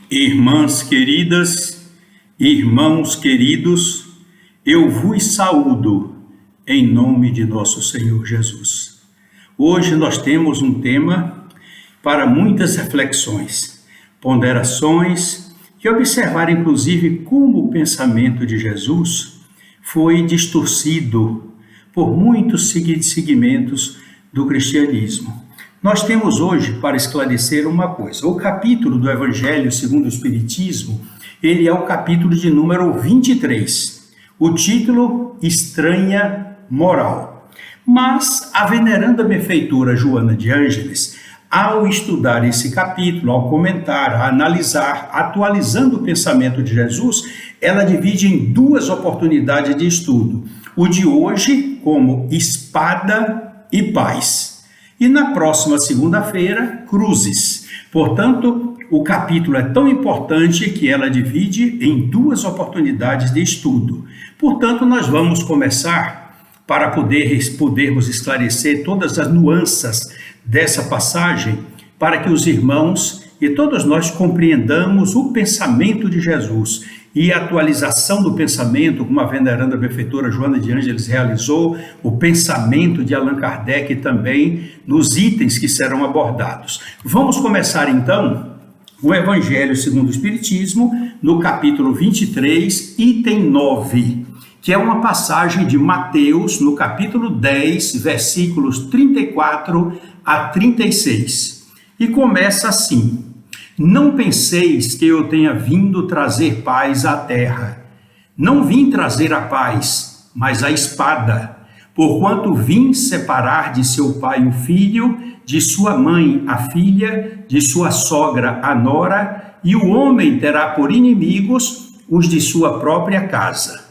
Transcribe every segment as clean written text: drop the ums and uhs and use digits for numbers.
Irmãs queridas, irmãos queridos, eu vos saúdo em nome de nosso Senhor Jesus. Hoje nós temos um tema para muitas reflexões, ponderações e observar inclusive como o pensamento de Jesus foi distorcido por muitos segmentos do cristianismo. Nós temos hoje para esclarecer uma coisa. O capítulo do Evangelho segundo o Espiritismo, ele é o capítulo de número 23. O título, Estranha Moral. Mas a veneranda benfeitora Joana de Ângeles, ao estudar esse capítulo, ao comentar, a analisar, atualizando o pensamento de Jesus, ela divide em duas oportunidades de estudo. O de hoje como espada e paz. E na próxima segunda-feira, cruzes. Portanto, o capítulo é tão importante que ela divide em duas oportunidades de estudo. Portanto, nós vamos começar para podermos esclarecer todas as nuances dessa passagem, para que os irmãos e todos nós compreendamos o pensamento de Jesus e a atualização do pensamento, como a veneranda benfeitora Joana de Ângeles realizou, o pensamento de Allan Kardec também, nos itens que serão abordados. Vamos começar então o Evangelho segundo o Espiritismo, no capítulo 23, item 9, que é uma passagem de Mateus, no capítulo 10, versículos 34 a 36. E começa assim: Não penseis que eu tenha vindo trazer paz à terra. Não vim trazer a paz, mas a espada. Porquanto vim separar de seu pai o filho, de sua mãe a filha, de sua sogra a nora, e o homem terá por inimigos os de sua própria casa.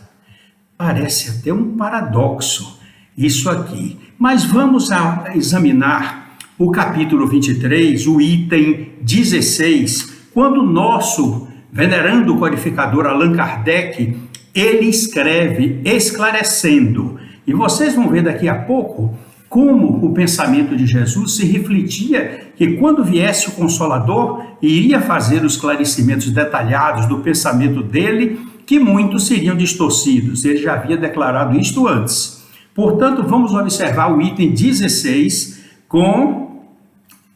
Parece até um paradoxo isso aqui, mas vamos examinar o capítulo 23, o item 16, quando o nosso venerando codificador Allan Kardec, ele escreve esclarecendo. E vocês vão ver daqui a pouco como o pensamento de Jesus se refletia que quando viesse o Consolador, iria fazer os esclarecimentos detalhados do pensamento dele, que muitos seriam distorcidos. Ele já havia declarado isto antes. Portanto, vamos observar o item 16 com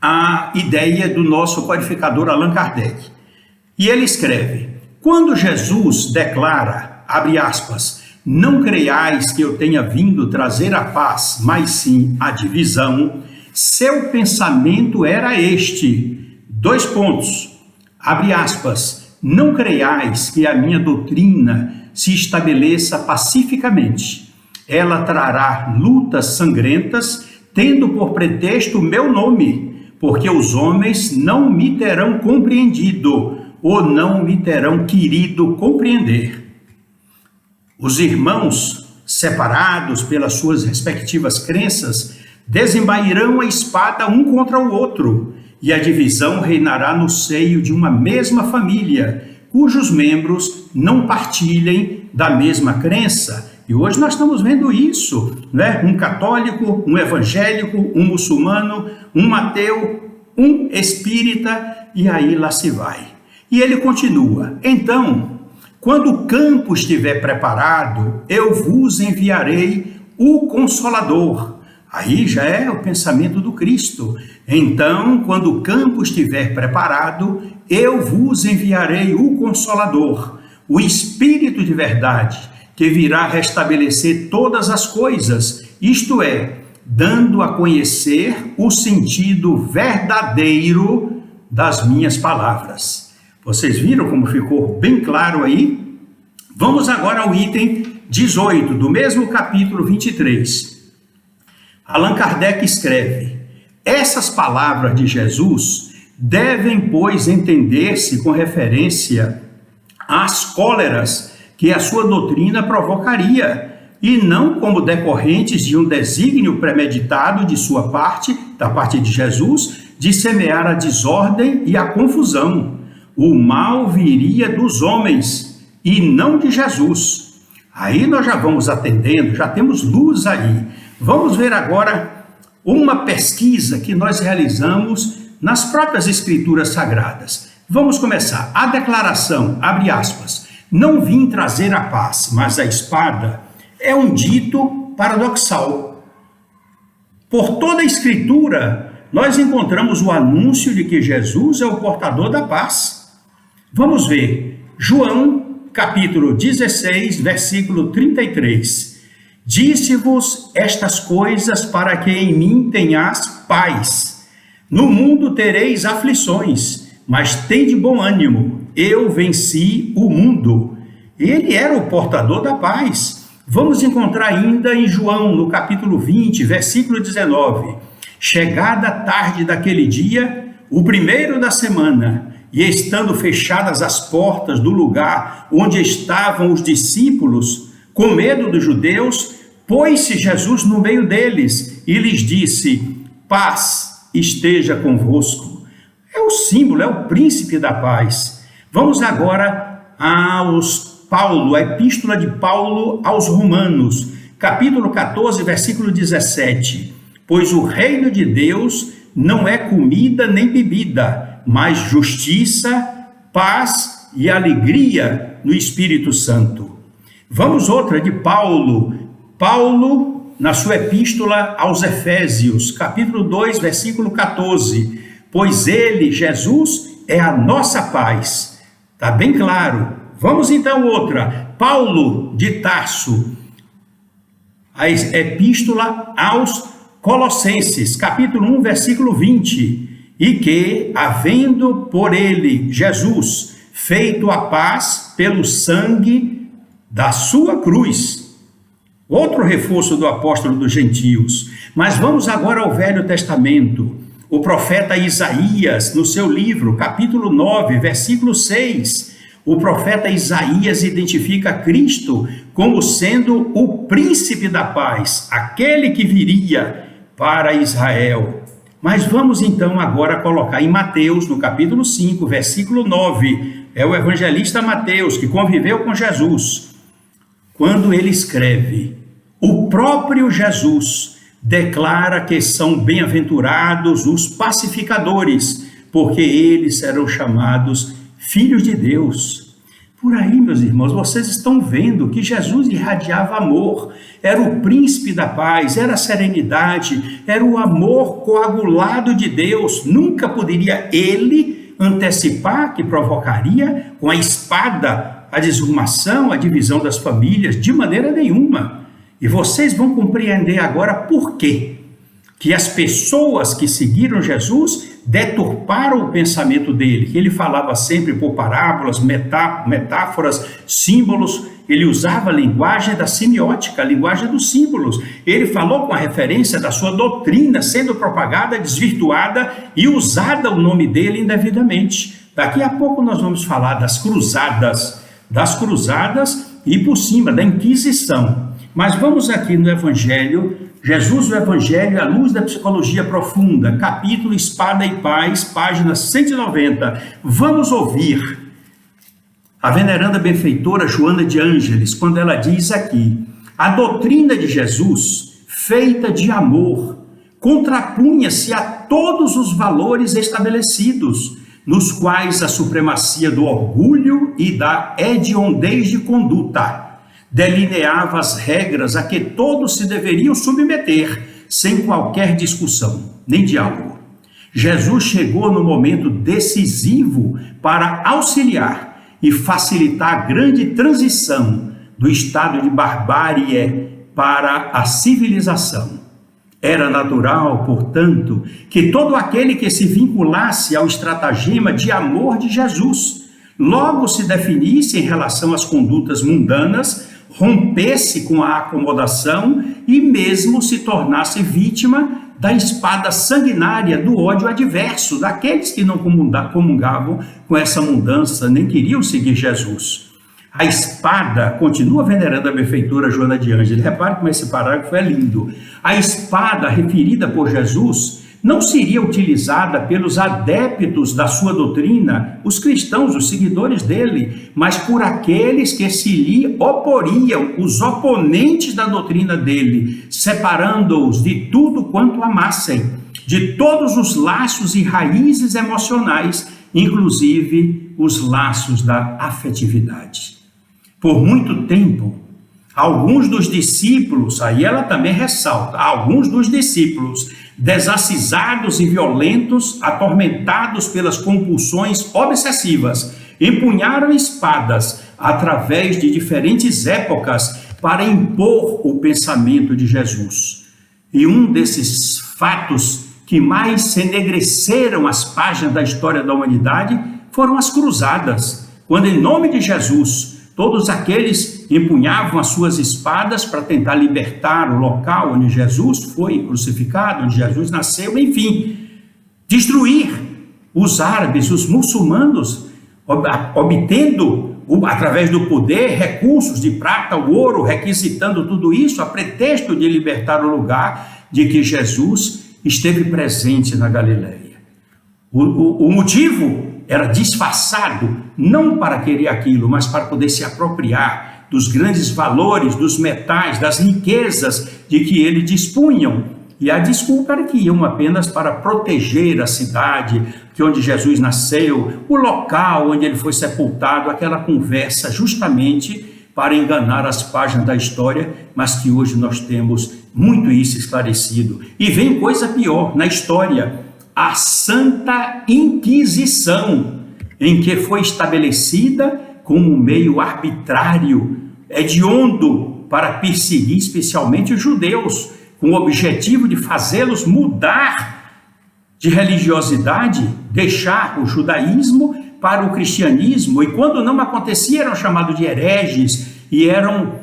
a ideia do nosso codificador Allan Kardec. E ele escreve: quando Jesus declara, abre aspas, não creiais que eu tenha vindo trazer a paz, mas sim a divisão, seu pensamento era este, dois pontos, abre aspas, não creiais que a minha doutrina se estabeleça pacificamente. Ela trará lutas sangrentas, tendo por pretexto o meu nome, porque os homens não me terão compreendido, ou não me terão querido compreender. Os irmãos, separados pelas suas respectivas crenças, desembairão a espada um contra o outro, e a divisão reinará no seio de uma mesma família, cujos membros não partilhem da mesma crença. E hoje nós estamos vendo isso, né? Um católico, um evangélico, um muçulmano, um ateu, um espírita, e aí lá se vai. E ele continua: então, quando o campo estiver preparado, eu vos enviarei o Consolador. Aí já é o pensamento do Cristo. Então, quando o campo estiver preparado, eu vos enviarei o Consolador, o Espírito de verdade, que virá restabelecer todas as coisas, isto é, dando a conhecer o sentido verdadeiro das minhas palavras. Vocês viram como ficou bem claro aí? Vamos agora ao item 18, do mesmo capítulo 23. Allan Kardec escreve: essas palavras de Jesus devem, pois, entender-se com referência às cóleras que a sua doutrina provocaria, e não como decorrentes de um desígnio premeditado de sua parte, da parte de Jesus, de semear a desordem e a confusão. O mal viria dos homens e não de Jesus. Aí nós já vamos atendendo, já temos luz aí. Vamos ver agora uma pesquisa que nós realizamos nas próprias Escrituras Sagradas. Vamos começar. A declaração, abre aspas, não vim trazer a paz, mas a espada, é um dito paradoxal. Por toda a Escritura, nós encontramos o anúncio de que Jesus é o portador da paz. Vamos ver, João, capítulo 16, versículo 33. Disse-vos estas coisas para que em mim tenhas paz. No mundo tereis aflições, mas tende bom ânimo, eu venci o mundo. Ele era o portador da paz. Vamos encontrar ainda em João, no capítulo 20, versículo 19. Chegada a tarde daquele dia, o primeiro da semana, e estando fechadas as portas do lugar onde estavam os discípulos, com medo dos judeus, pôs-se Jesus no meio deles e lhes disse, paz esteja convosco. É o símbolo, é o príncipe da paz. Vamos agora a epístola de Paulo aos Romanos, capítulo 14, versículo 17. Pois o reino de Deus não é comida nem bebida, mas justiça, paz e alegria no Espírito Santo. Vamos outra de Paulo, na sua epístola aos Efésios, capítulo 2, versículo 14. Pois ele, Jesus, é a nossa paz. Está bem claro. Vamos então outra. Paulo de Tarso, a epístola aos Colossenses, capítulo 1, versículo 20. E que, havendo por ele, Jesus, feito a paz pelo sangue da sua cruz. Outro reforço do apóstolo dos gentios. Mas vamos agora ao Velho Testamento. O profeta Isaías, no seu livro, capítulo 9, versículo 6, o profeta Isaías identifica Cristo como sendo o príncipe da paz, aquele que viria para Israel. Mas vamos então agora colocar em Mateus, no capítulo 5, versículo 9, é o evangelista Mateus, que conviveu com Jesus, quando ele escreve, o próprio Jesus declara que são bem-aventurados os pacificadores, porque eles serão chamados filhos de Deus. Por aí, meus irmãos, vocês estão vendo que Jesus irradiava amor, era o príncipe da paz, era a serenidade, era o amor coagulado de Deus. Nunca poderia ele antecipar que provocaria com a espada a desarrumação, a divisão das famílias, de maneira nenhuma. E vocês vão compreender agora por quê que as pessoas que seguiram Jesus deturparam o pensamento dele, que ele falava sempre por parábolas, metáforas, símbolos. Ele usava a linguagem da semiótica, a linguagem dos símbolos. Ele falou com a referência da sua doutrina sendo propagada, desvirtuada e usada o nome dele indevidamente. Daqui a pouco nós vamos falar das cruzadas e por cima da Inquisição. Mas vamos aqui no Evangelho, Jesus, o Evangelho à luz da psicologia profunda, capítulo Espada e Paz, página 190. Vamos ouvir a veneranda benfeitora Joana de Ângeles, quando ela diz aqui, a doutrina de Jesus, feita de amor, contrapunha-se a todos os valores estabelecidos, nos quais a supremacia do orgulho e da hediondez de conduta delineava as regras a que todos se deveriam submeter, sem qualquer discussão, nem diálogo. Jesus chegou no momento decisivo para auxiliar e facilitar a grande transição do estado de barbárie para a civilização. Era natural, portanto, que todo aquele que se vinculasse ao estratagema de amor de Jesus logo se definisse em relação às condutas mundanas, rompesse com a acomodação e mesmo se tornasse vítima da espada sanguinária do ódio adverso daqueles que não comungavam com essa mudança, nem queriam seguir Jesus. A espada, continua venerando a benfeitora Joana de Ângeles, repare como esse parágrafo é lindo. A espada referida por Jesus não seria utilizada pelos adeptos da sua doutrina, os cristãos, os seguidores dele, mas por aqueles que se lhe oporiam, os oponentes da doutrina dele, separando-os de tudo quanto amassem, de todos os laços e raízes emocionais inclusive os laços da afetividade. Por muito tempo, alguns dos discípulos, aí ela também ressalta, alguns dos discípulos, desacisados e violentos, atormentados pelas compulsões obsessivas, empunharam espadas através de diferentes épocas para impor o pensamento de Jesus. E um desses fatos que mais enegreceram as páginas da história da humanidade foram as cruzadas, quando em nome de Jesus todos aqueles empunhavam as suas espadas para tentar libertar o local onde Jesus foi crucificado, onde Jesus nasceu, enfim, destruir os árabes, os muçulmanos, obtendo, através do poder, recursos de prata, ouro, requisitando tudo isso a pretexto de libertar o lugar de que Jesus esteve presente na Galileia. O motivo era disfarçado, não para querer aquilo, mas para poder se apropriar dos grandes valores, dos metais, das riquezas de que eles dispunham. E a desculpa era que iam apenas para proteger a cidade onde Jesus nasceu, o local onde ele foi sepultado, aquela conversa justamente para enganar as páginas da história, mas que hoje nós temos muito isso esclarecido. E vem coisa pior na história: a Santa Inquisição, em que foi estabelecida como um meio arbitrário, hediondo, para perseguir especialmente os judeus, com o objetivo de fazê-los mudar de religiosidade, deixar o judaísmo para o cristianismo, e quando não acontecia eram chamados de hereges e eram,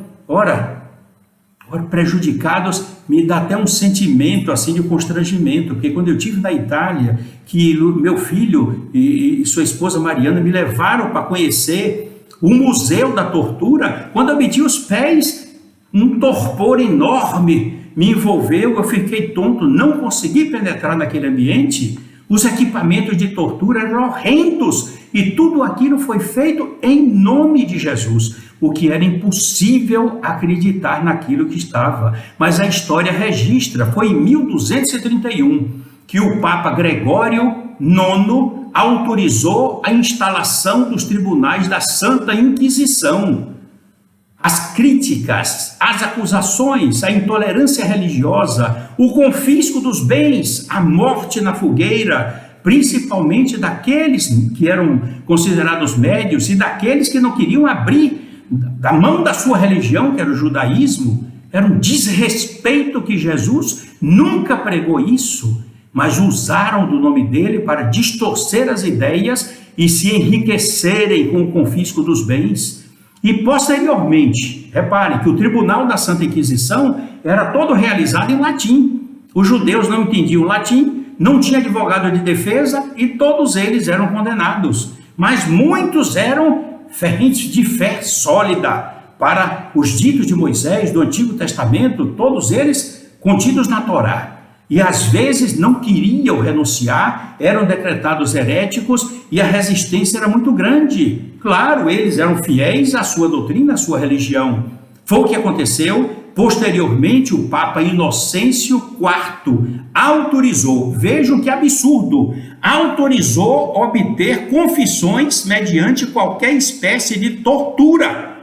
prejudicados. Me dá até um sentimento assim de constrangimento, porque quando eu estive na Itália, que meu filho e sua esposa Mariana me levaram para conhecer o Museu da Tortura, quando eu meti os pés, um torpor enorme me envolveu, eu fiquei tonto, não consegui penetrar naquele ambiente. Os equipamentos de tortura eram horrendos e tudo aquilo foi feito em nome de Jesus, o que era impossível acreditar naquilo que estava. Mas a história registra, foi em 1231 que o Papa Gregório IX autorizou a instalação dos tribunais da Santa Inquisição. As críticas, as acusações, a intolerância religiosa, o confisco dos bens, a morte na fogueira, principalmente daqueles que eram considerados médios e daqueles que não queriam abrir da mão da sua religião, que era o judaísmo, era um desrespeito que Jesus nunca pregou isso, mas usaram do nome dele para distorcer as ideias e se enriquecerem com o confisco dos bens. E posteriormente, reparem que o Tribunal da Santa Inquisição era todo realizado em latim. Os judeus não entendiam latim, não tinha advogado de defesa e todos eles eram condenados. Mas muitos eram ferrentes de fé sólida para os ditos de Moisés, do Antigo Testamento, todos eles contidos na Torá. E às vezes não queriam renunciar, eram decretados heréticos e a resistência era muito grande. Claro, eles eram fiéis à sua doutrina, à sua religião. Foi o que aconteceu. Posteriormente, o Papa Inocêncio IV autorizou, vejam que absurdo, autorizou obter confissões mediante qualquer espécie de tortura.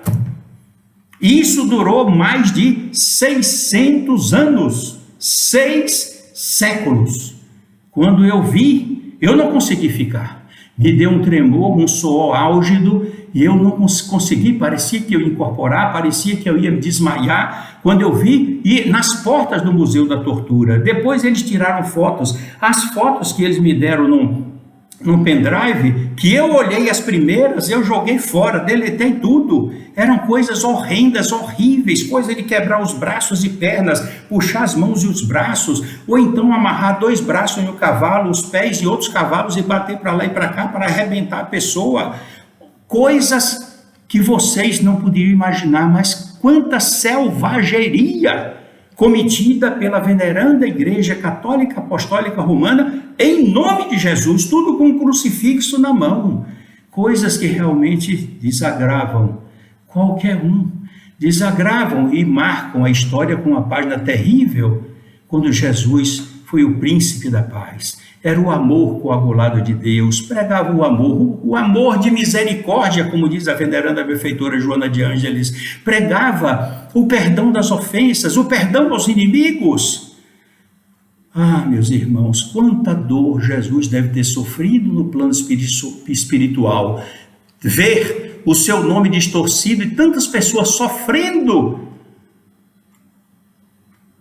Isso durou mais de 600 anos, 6 séculos. Quando eu vi, eu não consegui ficar. Me deu um tremor, um suor álgido, e eu não consegui, parecia que eu ia incorporar, parecia que eu ia me desmaiar, quando eu vi, e nas portas do Museu da Tortura. Depois eles tiraram fotos, as fotos que eles me deram num pendrive, que eu olhei as primeiras, eu joguei fora, deletei tudo. Eram coisas horrendas, horríveis, coisa de quebrar os braços e pernas, puxar as mãos e os braços, ou então amarrar 2 braços em um cavalo, os pés em outros cavalos e bater para lá e para cá para arrebentar a pessoa. Coisas que vocês não poderiam imaginar, mas quanta selvageria cometida pela veneranda Igreja Católica Apostólica Romana, em nome de Jesus, tudo com um crucifixo na mão. Coisas que realmente desagravam qualquer um, desagravam e marcam a história com uma página terrível, quando Jesus foi o príncipe da paz. Era o amor coagulado de Deus, pregava o amor de misericórdia, como diz a veneranda benfeitora Joana de Ângeles, pregava o perdão das ofensas, o perdão aos inimigos. Ah, meus irmãos, quanta dor Jesus deve ter sofrido no plano espiritual. Ver o seu nome distorcido e tantas pessoas sofrendo,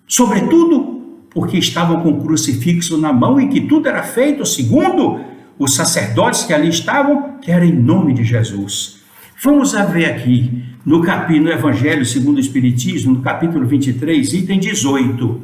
sobretudo porque estavam com o crucifixo na mão e que tudo era feito segundo os sacerdotes que ali estavam, que era em nome de Jesus. Vamos a ver aqui no Evangelho segundo o Espiritismo, no capítulo 23, item 18,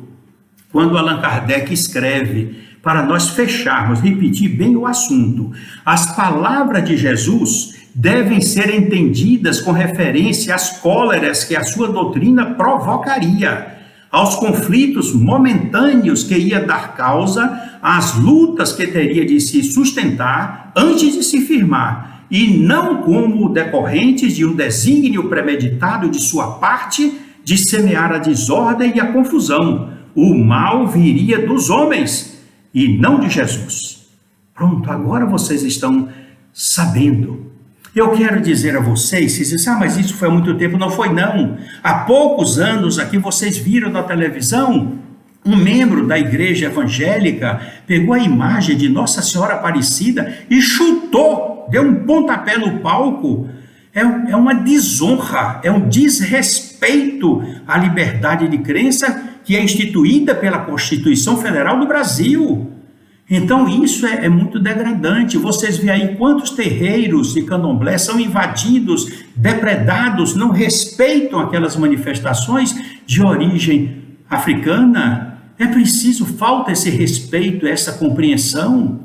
quando Allan Kardec escreve, para nós fecharmos, repetir bem o assunto: as palavras de Jesus devem ser entendidas com referência às cóleras que a sua doutrina provocaria, aos conflitos momentâneos que ia dar causa, às lutas que teria de se sustentar antes de se firmar, e não como decorrentes de um desígnio premeditado de sua parte de semear a desordem e a confusão. O mal viria dos homens e não de Jesus. Pronto, agora vocês estão sabendo. Eu quero dizer a vocês, vocês dizem, mas isso foi há muito tempo. Não foi não. Há poucos anos aqui vocês viram na televisão, um membro da igreja evangélica pegou a imagem de Nossa Senhora Aparecida e chutou, deu um pontapé no palco. É uma desonra, é um desrespeito à liberdade de crença que é instituída pela Constituição Federal do Brasil. Então isso é muito degradante. Vocês veem aí quantos terreiros de candomblé são invadidos, depredados, não respeitam aquelas manifestações de origem africana. É preciso, falta esse respeito, essa compreensão.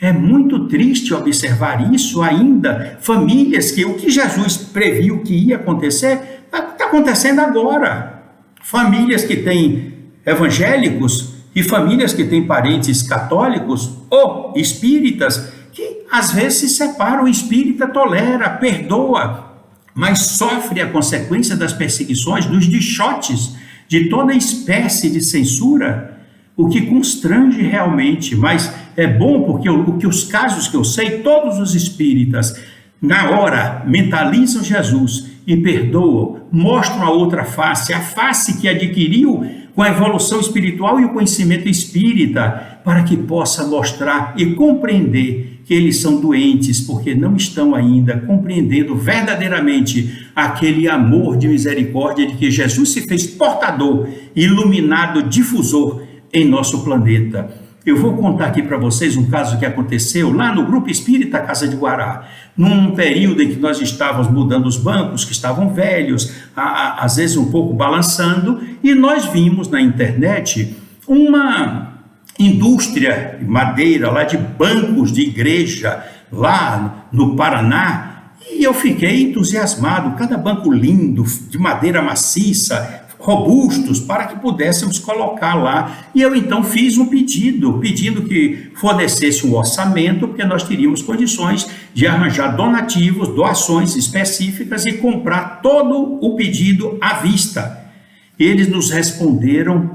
É muito triste observar isso ainda. Famílias que o que Jesus previu que ia acontecer, está acontecendo agora. Famílias que têm evangélicos e famílias que têm parentes católicos ou espíritas, que às vezes se separam, o espírita tolera, perdoa, mas sofre a consequência das perseguições, dos dichotes, de toda espécie de censura, o que constrange realmente. Mas é bom porque os casos que eu sei, todos os espíritas, na hora, mentalizam Jesus e perdoam, mostram a outra face, a face que adquiriu com a evolução espiritual e o conhecimento espírita, para que possa mostrar e compreender que eles são doentes, porque não estão ainda compreendendo verdadeiramente aquele amor de misericórdia de que Jesus se fez portador, iluminado, difusor em nosso planeta. Eu vou contar aqui para vocês um caso que aconteceu lá no Grupo Espírita Casa de Guará, num período em que nós estávamos mudando os bancos, que estavam velhos, às vezes um pouco balançando, e nós vimos na internet uma indústria de madeira lá de bancos de igreja, lá no Paraná, e eu fiquei entusiasmado, cada banco lindo, de madeira maciça, robustos, para que pudéssemos colocar lá. E eu então fiz um pedindo que fornecesse um orçamento, porque nós teríamos condições de arranjar donativos, doações específicas e comprar todo o pedido à vista. Eles nos responderam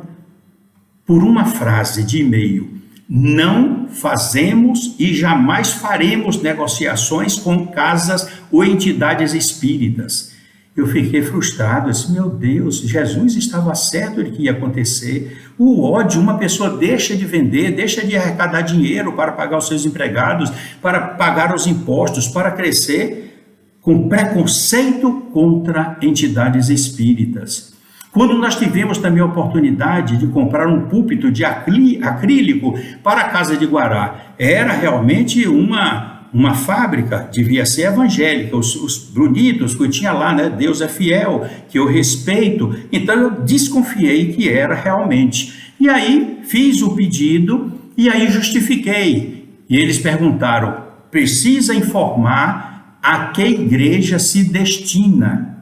por uma frase de e-mail: não fazemos e jamais faremos negociações com casas ou entidades espíritas. Eu fiquei frustrado, disse, meu Deus, Jesus estava certo de que ia acontecer. O ódio, uma pessoa deixa de vender, deixa de arrecadar dinheiro para pagar os seus empregados, para pagar os impostos, para crescer, com preconceito contra entidades espíritas. Quando nós tivemos também a oportunidade de comprar um púlpito de acrílico para a Casa de Guará, era realmente uma fábrica, devia ser evangélica, os bonitos que eu tinha lá, né? Deus é fiel, que eu respeito. Então eu desconfiei que era realmente. E aí fiz o pedido e aí justifiquei. E eles perguntaram, precisa informar a que igreja se destina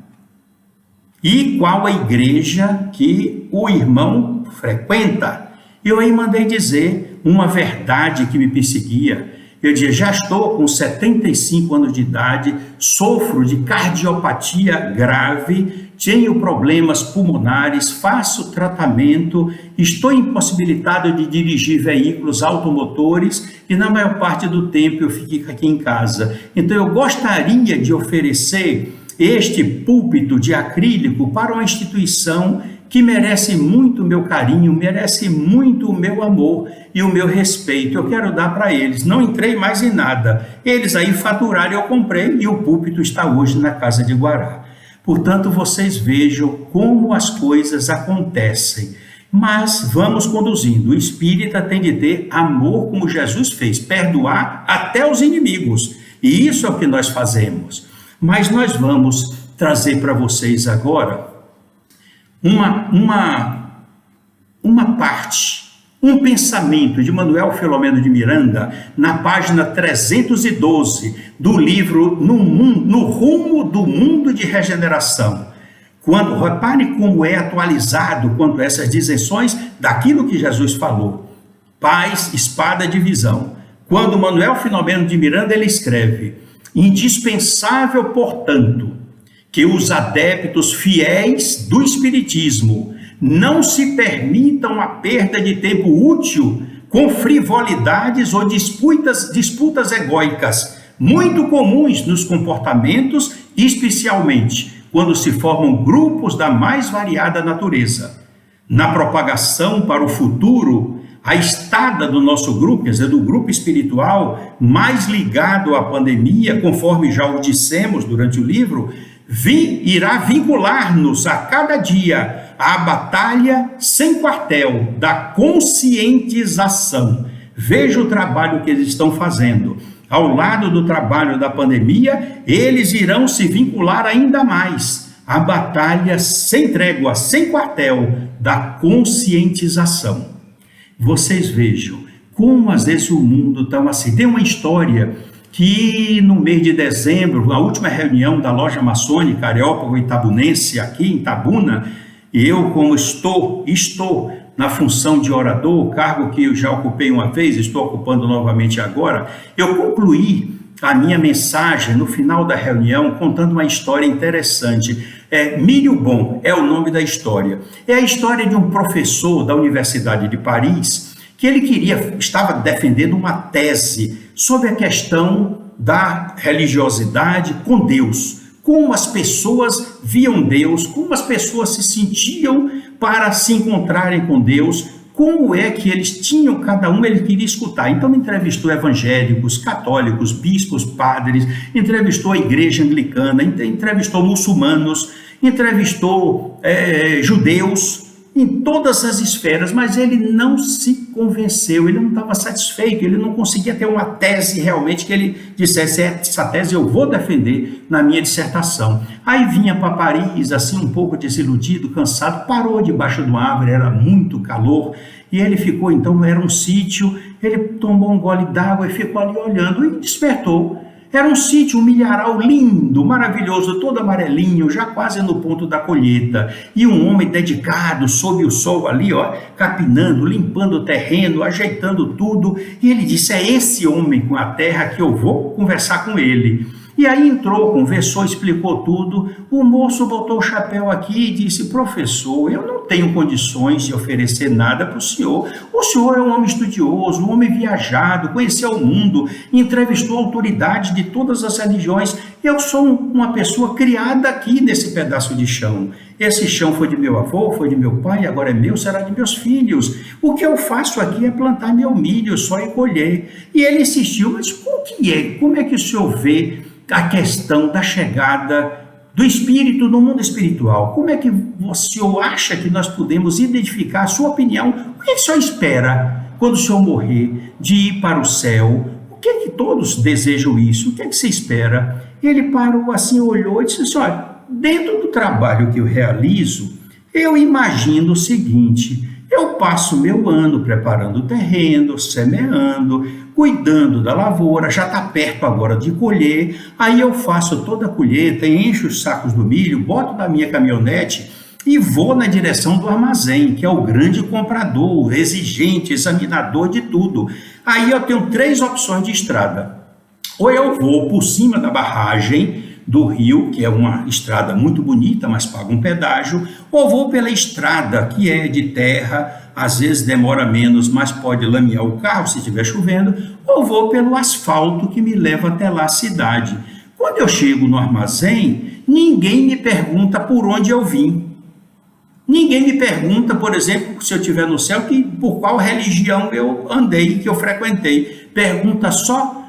e qual a igreja que o irmão frequenta. Eu aí mandei dizer uma verdade que me perseguia. Eu dizia, já estou com 75 anos de idade, sofro de cardiopatia grave tenho problemas pulmonares, faço tratamento, estou impossibilitado de dirigir veículos automotores e na maior parte do tempo eu fico aqui em casa. Então eu gostaria de oferecer este púlpito de acrílico para uma instituição que merece muito o meu carinho, merece muito o meu amor e o meu respeito. Eu quero dar para eles. Não entrei mais em nada. Eles aí faturaram, eu comprei e o púlpito está hoje na casa de Guará. Portanto, vocês vejam como as coisas acontecem. Mas vamos conduzindo. O espírita tem de ter amor como Jesus fez, perdoar até os inimigos. E isso é o que nós fazemos. Mas nós vamos trazer para vocês agora uma parte, um pensamento de Manuel Filomeno de Miranda, na página 312 do livro No Rumo do Mundo de Regeneração. Repare como é atualizado quanto a essas direções daquilo que Jesus falou. Paz, espada de visão. Quando Manuel Filomeno de Miranda ele escreve: indispensável, portanto, que os adeptos fiéis do Espiritismo não se permitam a perda de tempo útil com frivolidades ou disputas egóicas, muito comuns nos comportamentos, especialmente quando se formam grupos da mais variada natureza. Na propagação para o futuro, a estada do nosso grupo, quer dizer, do grupo espiritual, mais ligado à pandemia, conforme já o dissemos durante o livro, irá vincular-nos a cada dia à batalha sem quartel da conscientização. Veja o trabalho que eles estão fazendo. Ao lado do trabalho da pandemia, eles irão se vincular ainda mais à batalha sem trégua, sem quartel da conscientização. Vocês vejam como às vezes o mundo está assim. Tem uma história que no mês de dezembro, na última reunião da loja maçônica Areópago Itabunense, aqui em Itabuna, eu, como estou na função de orador, cargo que eu já ocupei uma vez, estou ocupando novamente agora, eu concluí a minha mensagem no final da reunião contando uma história interessante. Milho Bon é o nome da história. É a história de um professor da Universidade de Paris que ele estava defendendo uma tese sobre a questão da religiosidade com Deus, como as pessoas viam Deus, como as pessoas se sentiam para se encontrarem com Deus, como é que eles tinham, cada um ele queria escutar. Então entrevistou evangélicos, católicos, bispos, padres, entrevistou a igreja anglicana, entrevistou muçulmanos, entrevistou judeus, em todas as esferas, mas ele não se convenceu, ele não estava satisfeito, ele não conseguia ter uma tese realmente que ele dissesse: essa tese eu vou defender na minha dissertação. Aí vinha para Paris, assim um pouco desiludido, cansado, parou debaixo de uma árvore, era muito calor, e ele ficou, então era um sítio, ele tomou um gole d'água e ficou ali olhando e despertou. Era um sítio, um milharal lindo, maravilhoso, todo amarelinho, já quase no ponto da colheita. E um homem dedicado, sob o sol ali, capinando, limpando o terreno, ajeitando tudo. E ele disse: é esse homem com a terra que eu vou conversar com ele. E aí entrou, conversou, explicou tudo. O moço botou o chapéu aqui e disse: professor, eu não tenho condições de oferecer nada para o senhor. O senhor é um homem estudioso, um homem viajado, conheceu o mundo, entrevistou autoridades de todas as religiões. Eu sou uma pessoa criada aqui nesse pedaço de chão. Esse chão foi de meu avô, foi de meu pai, agora é meu, será de meus filhos. O que eu faço aqui é plantar meu milho só e colher. E ele insistiu: mas como é que o senhor vê a questão da chegada do espírito no mundo espiritual? Como é que o senhor acha que nós podemos identificar a sua opinião? O que o senhor espera quando o senhor morrer de ir para o céu? O que é que todos desejam isso? O que é que você espera? Ele parou assim, olhou e disse assim: olha, dentro do trabalho que eu realizo, eu imagino o seguinte: eu passo meu ano preparando o terreno, semeando, cuidando da lavoura, já está perto agora de colher, aí eu faço toda a colheita, encho os sacos do milho, boto na minha caminhonete e vou na direção do armazém, que é o grande comprador, exigente, examinador de tudo. Aí eu tenho 3 opções de estrada: ou eu vou por cima da barragem, do rio, que é uma estrada muito bonita, mas paga um pedágio, ou vou pela estrada, que é de terra, às vezes demora menos, mas pode lamear o carro se estiver chovendo, ou vou pelo asfalto que me leva até lá a cidade. Quando eu chego no armazém, ninguém me pergunta por onde eu vim. Ninguém me pergunta, por exemplo, se eu estiver no céu, por qual religião eu andei, que eu frequentei. Pergunta só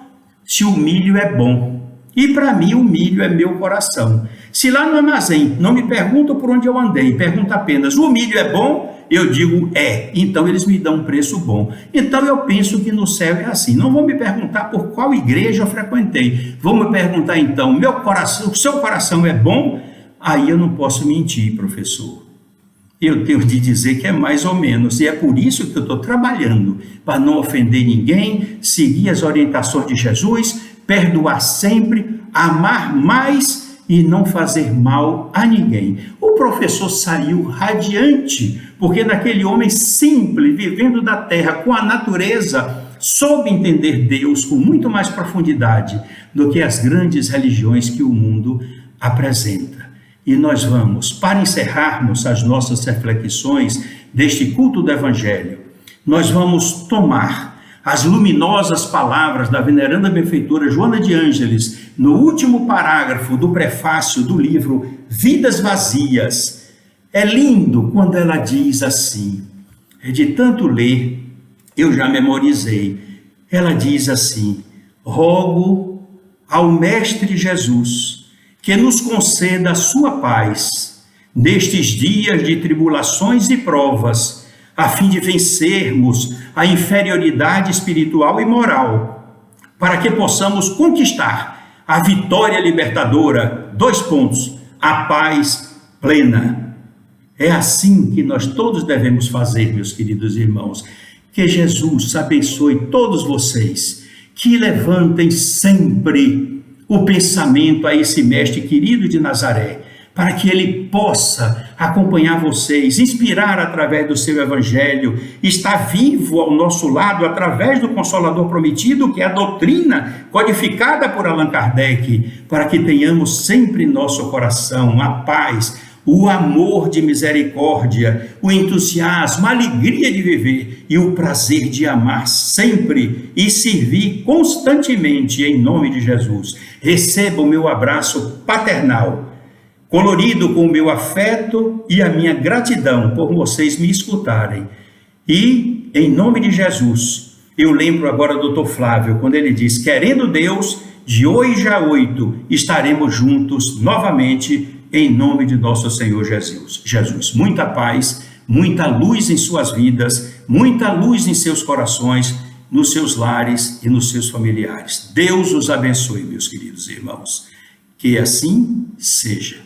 se o milho é bom. E para mim o milho é meu coração. Se lá no armazém não me perguntam por onde eu andei, pergunta apenas, o milho é bom? Eu digo, é. Então eles me dão um preço bom. Então eu penso que no céu é assim. Não vão me perguntar por qual igreja eu frequentei. Vão me perguntar então, meu coração, o seu coração é bom? Aí eu não posso mentir, professor. Eu tenho de dizer que é mais ou menos, e é por isso que eu estou trabalhando, para não ofender ninguém, seguir as orientações de Jesus, perdoar sempre, amar mais e não fazer mal a ninguém. O professor saiu radiante, porque naquele homem simples, vivendo da terra com a natureza, soube entender Deus com muito mais profundidade do que as grandes religiões que o mundo apresenta. E nós vamos, para encerrarmos as nossas reflexões deste culto do Evangelho, nós vamos tomar as luminosas palavras da veneranda benfeitora Joana de Ângeles, no último parágrafo do prefácio do livro Vidas Vazias. É lindo quando ela diz assim, de tanto ler, eu já memorizei. Ela diz assim, rogo ao Mestre Jesus, que nos conceda a sua paz nestes dias de tribulações e provas, a fim de vencermos a inferioridade espiritual e moral, para que possamos conquistar a vitória libertadora, a paz plena. É assim que nós todos devemos fazer, meus queridos irmãos. Que Jesus abençoe todos vocês, que levantem sempre o pensamento a esse mestre querido de Nazaré, para que ele possa acompanhar vocês, inspirar através do seu evangelho, estar vivo ao nosso lado através do Consolador prometido, que é a doutrina codificada por Allan Kardec, para que tenhamos sempre em nosso coração a paz, o amor de misericórdia, o entusiasmo, a alegria de viver e o prazer de amar sempre e servir constantemente em nome de Jesus. Receba o meu abraço paternal, colorido com o meu afeto e a minha gratidão por vocês me escutarem. E, em nome de Jesus, eu lembro agora do Dr. Flávio, quando ele diz, querendo Deus, de hoje a 8 estaremos juntos novamente, em nome de nosso Senhor Jesus. Muita paz, muita luz em suas vidas, muita luz em seus corações, nos seus lares e nos seus familiares. Deus os abençoe, meus queridos irmãos. Que assim seja.